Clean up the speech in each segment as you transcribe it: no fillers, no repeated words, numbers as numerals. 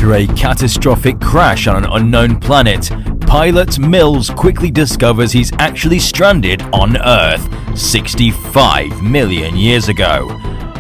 After a catastrophic crash on an unknown planet, pilot Mills quickly discovers he's actually stranded on Earth 65 million years ago.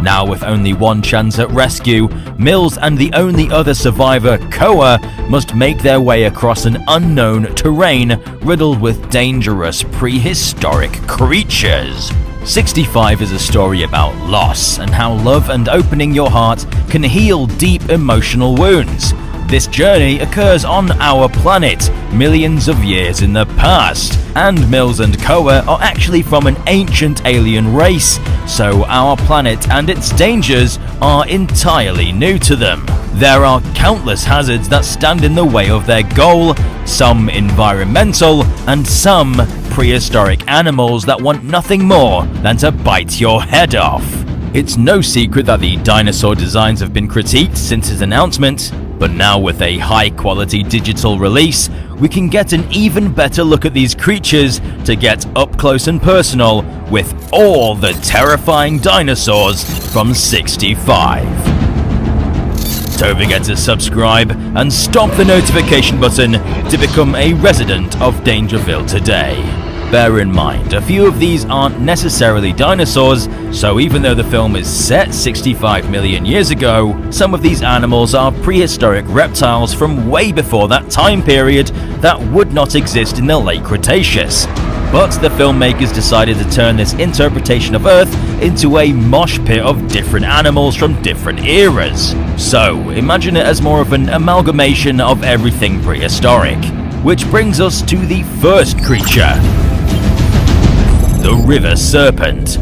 Now with only one chance at rescue, Mills and the only other survivor, Koa, must make their way across an unknown terrain riddled with dangerous prehistoric creatures. 65 is a story about loss and how love and opening your heart can heal deep emotional wounds. This journey occurs on our planet, millions of years in the past, and Mills and Koa are actually from an ancient alien race, so our planet and its dangers are entirely new to them. There are countless hazards that stand in the way of their goal, some environmental and some prehistoric animals that want nothing more than to bite your head off. It's no secret that the dinosaur designs have been critiqued since its announcement, but now with a high-quality digital release, we can get an even better look at these creatures to get up close and personal with all the terrifying dinosaurs from 65. Don't forget to subscribe and stomp the notification button to become a resident of Dangerville today. Bear in mind, a few of these aren't necessarily dinosaurs, so even though the film is set 65 million years ago, some of these animals are prehistoric reptiles from way before that time period that would not exist in the late Cretaceous. But the filmmakers decided to turn this interpretation of Earth into a mosh pit of different animals from different eras. So imagine it as more of an amalgamation of everything prehistoric. Which brings us to the first creature. The river serpent.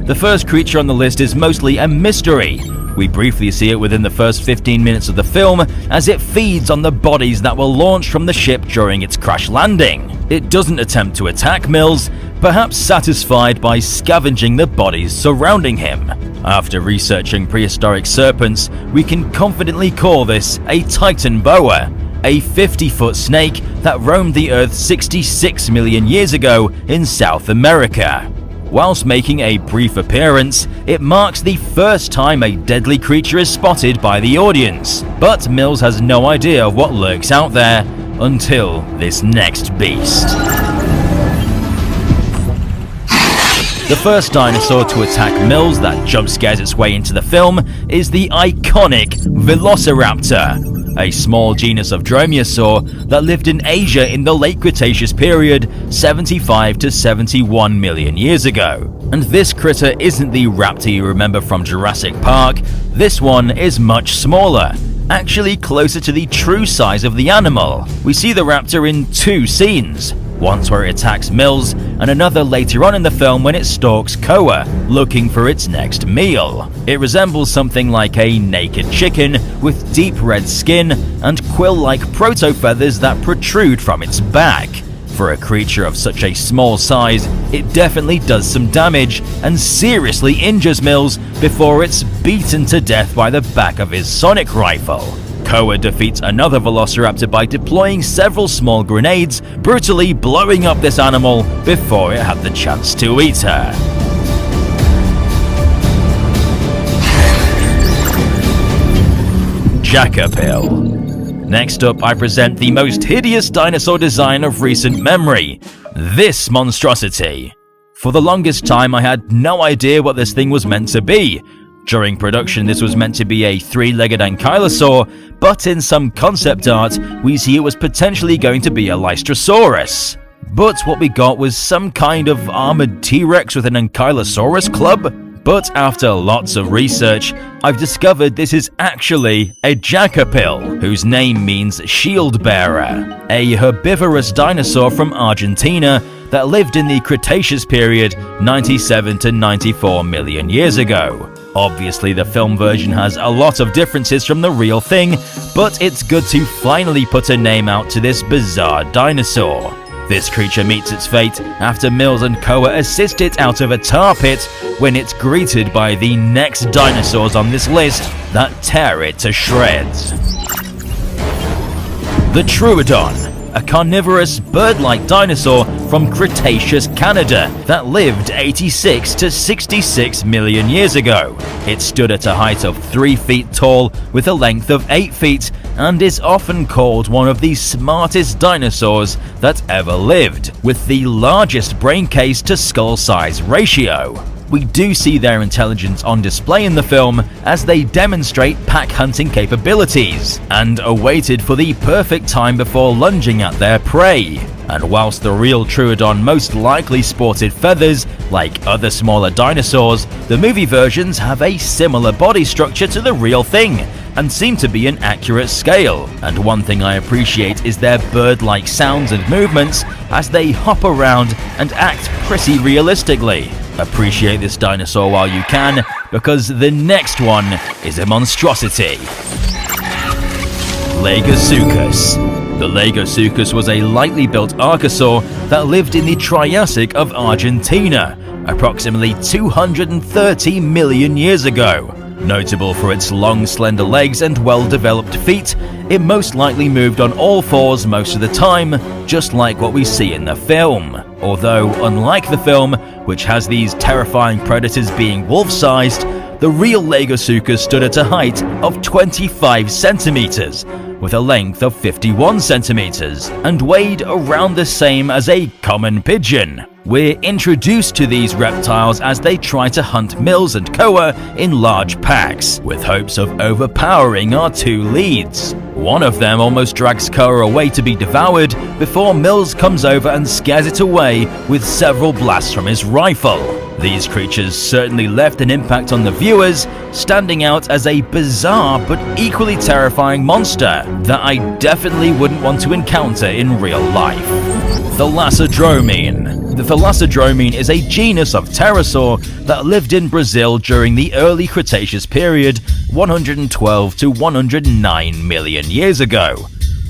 The first creature on the list is mostly a mystery. We briefly see it within the first 15 minutes of the film as it feeds on the bodies that were launched from the ship during its crash landing. It doesn't attempt to attack Mills, perhaps satisfied by scavenging the bodies surrounding him. After researching prehistoric serpents, we can confidently call this a Titan boa, a 50-foot snake that roamed the Earth 66 million years ago in South America. Whilst making a brief appearance, it marks the first time a deadly creature is spotted by the audience, but Mills has no idea of what lurks out there until this next beast. The first dinosaur to attack Mills that jump scares its way into the film is the iconic Velociraptor, a small genus of dromaeosaur that lived in Asia in the late Cretaceous period 75 to 71 million years ago. And this critter isn't the raptor you remember from Jurassic Park. This one is much smaller, actually closer to the true size of the animal. We see the raptor in two scenes, once where it attacks Mills and another later on in the film when it stalks Koa, looking for its next meal. It resembles something like a naked chicken with deep red skin and quill-like proto-feathers that protrude from its back. For a creature of such a small size, it definitely does some damage and seriously injures Mills before it's beaten to death by the back of his sonic rifle. Koa defeats another velociraptor by deploying several small grenades, brutally blowing up this animal before it had the chance to eat her. Jackapil. Next up, I present the most hideous dinosaur design of recent memory, this monstrosity. For the longest time, I had no idea what this thing was meant to be. During production, this was meant to be a three-legged ankylosaur, but in some concept art, we see it was potentially going to be a Lystrosaurus. But what we got was some kind of armored T-Rex with an ankylosaurus club. But after lots of research, I've discovered this is actually a Jackapil, whose name means shield bearer, a herbivorous dinosaur from Argentina that lived in the Cretaceous period 97 to 94 million years ago. Obviously, the film version has a lot of differences from the real thing, but it's good to finally put a name out to this bizarre dinosaur. This creature meets its fate after Mills and Koa assist it out of a tar pit when it's greeted by the next dinosaurs on this list that tear it to shreds. The Troodon, a carnivorous bird-like dinosaur from Cretaceous Canada that lived 86 to 66 million years ago. It stood at a height of 3 feet tall with a length of 8 feet and is often called one of the smartest dinosaurs that ever lived, with the largest brain case to skull size ratio. We do see their intelligence on display in the film as they demonstrate pack hunting capabilities and are waited for the perfect time before lunging at their prey. And whilst the real Troodon most likely sported feathers like other smaller dinosaurs, the movie versions have a similar body structure to the real thing and seem to be an accurate scale. And one thing I appreciate is their bird-like sounds and movements as they hop around and act pretty realistically. Appreciate this dinosaur while you can, because the next one is a monstrosity. Lagosuchus. The Lagosuchus was a lightly built archosaur that lived in the Triassic of Argentina, approximately 230 million years ago. Notable for its long, slender legs and well-developed feet, it most likely moved on all fours most of the time, just like what we see in the film. Although, unlike the film, which has these terrifying predators being wolf-sized, the real Lagosuchus stood at a height of 25 centimeters, with a length of 51 centimeters, and weighed around the same as a common pigeon. We're introduced to these reptiles as they try to hunt Mills and Koa in large packs, with hopes of overpowering our two leads. One of them almost drags Koa away to be devoured before Mills comes over and scares it away with several blasts from his rifle. These creatures certainly left an impact on the viewers, standing out as a bizarre but equally terrifying monster that I definitely wouldn't want to encounter in real life. Thalassodromine. The Thalassodromine is a genus of pterosaur that lived in Brazil during the early Cretaceous period, 112 to 109 million years ago.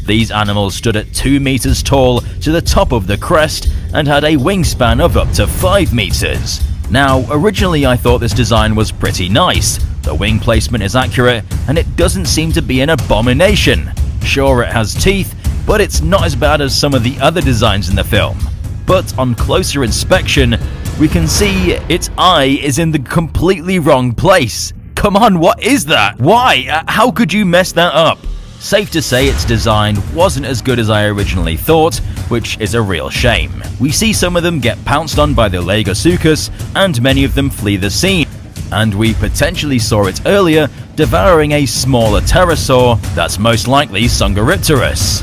These animals stood at 2 meters tall to the top of the crest and had a wingspan of up to 5 meters. Now, originally I thought this design was pretty nice. The wing placement is accurate and it doesn't seem to be an abomination. Sure, it has teeth, but it's not as bad as some of the other designs in the film. But on closer inspection, we can see its eye is in the completely wrong place. Come on, what is that? Why? How could you mess that up? Safe to say its design wasn't as good as I originally thought, which is a real shame. We see some of them get pounced on by the Lagosuchus, and many of them flee the scene. And we potentially saw it earlier, devouring a smaller pterosaur that's most likely Sunguripterus.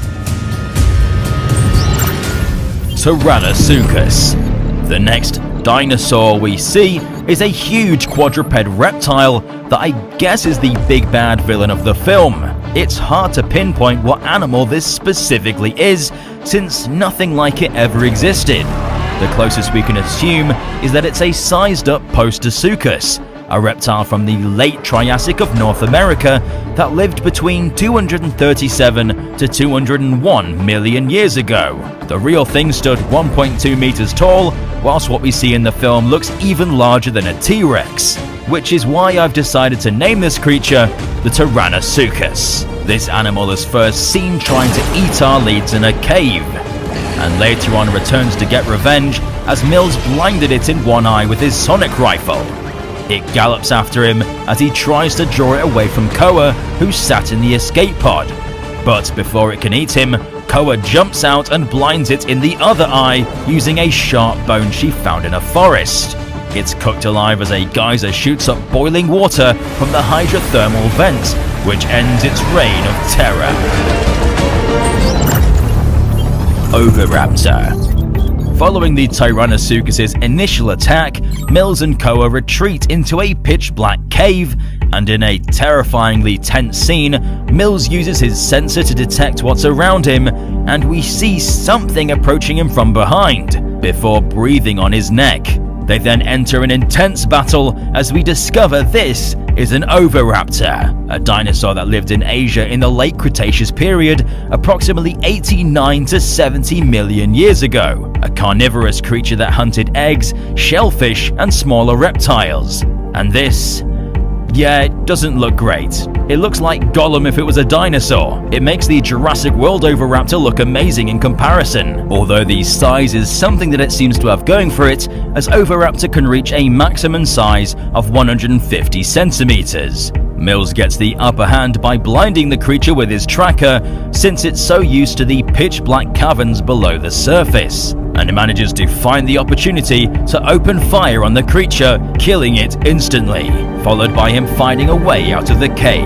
Tyrannosuchus. The next dinosaur we see is a huge quadruped reptile that I guess is the big bad villain of the film. It's hard to pinpoint what animal this specifically is, since nothing like it ever existed. The closest we can assume is that it's a sized up Postosuchus, a reptile from the late Triassic of North America that lived between 237 to 201 million years ago. The real thing stood 1.2 meters tall, whilst what we see in the film looks even larger than a T-Rex, which is why I've decided to name this creature the Tyrannosuchus. This animal is first seen trying to eat our leads in a cave, and later on returns to get revenge as Mills blinded it in one eye with his sonic rifle. It gallops after him as he tries to draw it away from Koa, who sat in the escape pod. But before it can eat him, Koa jumps out and blinds it in the other eye using a sharp bone she found in a forest. It's cooked alive as a geyser shoots up boiling water from the hydrothermal vent, which ends its reign of terror. Oviraptor. Following the Tyrannosuchus's initial attack, Mills and Koa retreat into a pitch-black cave, and in a terrifyingly tense scene, Mills uses his sensor to detect what's around him, and we see something approaching him from behind, before breathing on his neck. They then enter an intense battle as we discover this is an Oviraptor, a dinosaur that lived in Asia in the late Cretaceous period, approximately 89 to 70 million years ago, a carnivorous creature that hunted eggs, shellfish, and smaller reptiles. And this Yeah, it doesn't look great. It looks like Gollum if it was a dinosaur. It makes the Jurassic World Oviraptor look amazing in comparison, although the size is something that it seems to have going for it, as Oviraptor can reach a maximum size of 150 centimeters. Mills gets the upper hand by blinding the creature with his tracker, since it's so used to the pitch-black caverns below the surface, and manages to find the opportunity to open fire on the creature, killing it instantly, followed by him finding a way out of the cave.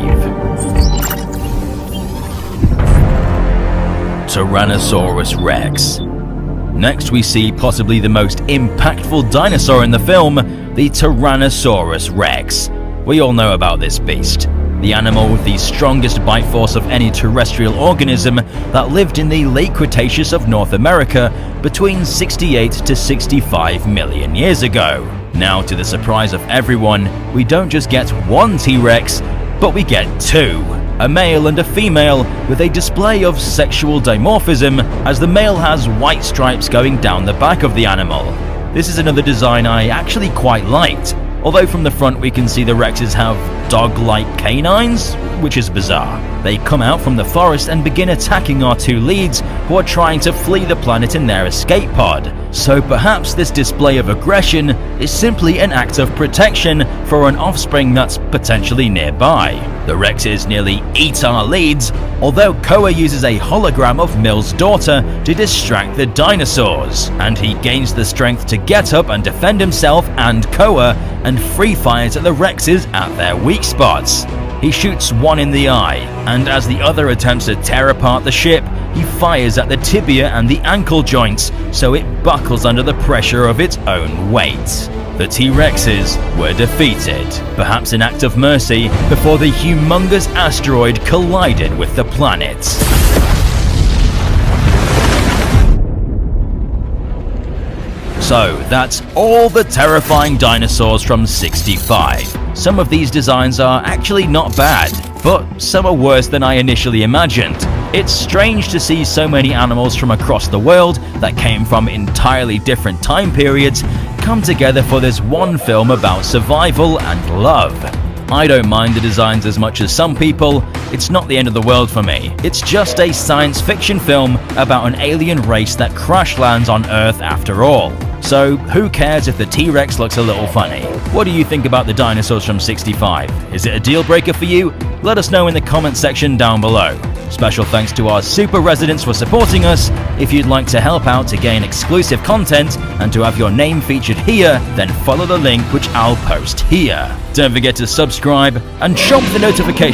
Tyrannosaurus Rex. Next we see possibly the most impactful dinosaur in the film, the Tyrannosaurus Rex. We all know about this beast, the animal with the strongest bite force of any terrestrial organism that lived in the late Cretaceous of North America between 68 to 65 million years ago. Now, to the surprise of everyone, we don't just get one T-Rex, but we get two, a male and a female, with a display of sexual dimorphism, as the male has white stripes going down the back of the animal. This is another design I actually quite liked, although from the front we can see the Rexes have dog-like canines, which is bizarre. They come out from the forest and begin attacking our two leads, who are trying to flee the planet in their escape pod. So perhaps this display of aggression is simply an act of protection for an offspring that's potentially nearby. The Rexes nearly eat our leads, although Koa uses a hologram of Mill's daughter to distract the dinosaurs, and he gains the strength to get up and defend himself and Koa, and free fires at the Rexes at their weak spots. He shoots one in the eye, and as the other attempts to tear apart the ship, he fires at the tibia and the ankle joints, so it buckles under the pressure of its own weight. The T-Rexes were defeated, perhaps an act of mercy, before the humongous asteroid collided with the planet. So that's all the terrifying dinosaurs from 65. Some of these designs are actually not bad, but some are worse than I initially imagined. It's strange to see so many animals from across the world that came from entirely different time periods come together for this one film about survival and love. I don't mind the designs as much as some people. It's not the end of the world for me. It's just a science fiction film about an alien race that crash lands on Earth after all. So who cares if the T-Rex looks a little funny? What do you think about the dinosaurs from 65? Is it a deal breaker for you? Let us know in the comment section down below. Special thanks to our super residents for supporting us. If you'd like to help out to gain exclusive content and to have your name featured here, then follow the link which I'll post here. Don't forget to subscribe and chomp the notification